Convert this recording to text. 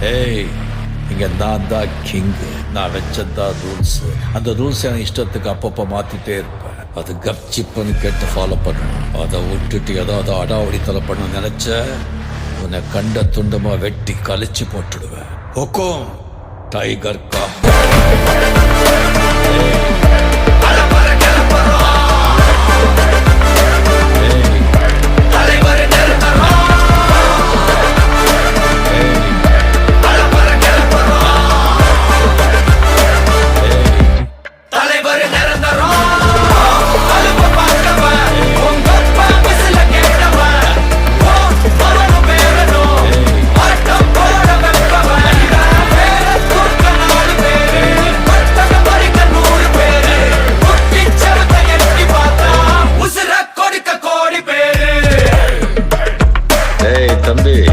ஏய், இங்க நான் தான் கிங். நான் வச்சதான் ரூல்ஸ். அந்த ரூல்ஸ் எனக்கு இஷ்டத்துக்கு அப்பப்போ மாத்திட்டே இருப்பேன். அது கப்சிப்புன்னு கேட்டு ஃபாலோ பண்ணணும். அதை விட்டுட்டு ஏதாவது அடாவடித்தலை பண்ண நினைச்ச உன்னை கண்ட துண்டமா வெட்டி கழிச்சு போட்டுடுவேன். ஹுக்கும் டைகர் கா. ஏய் தம்பி,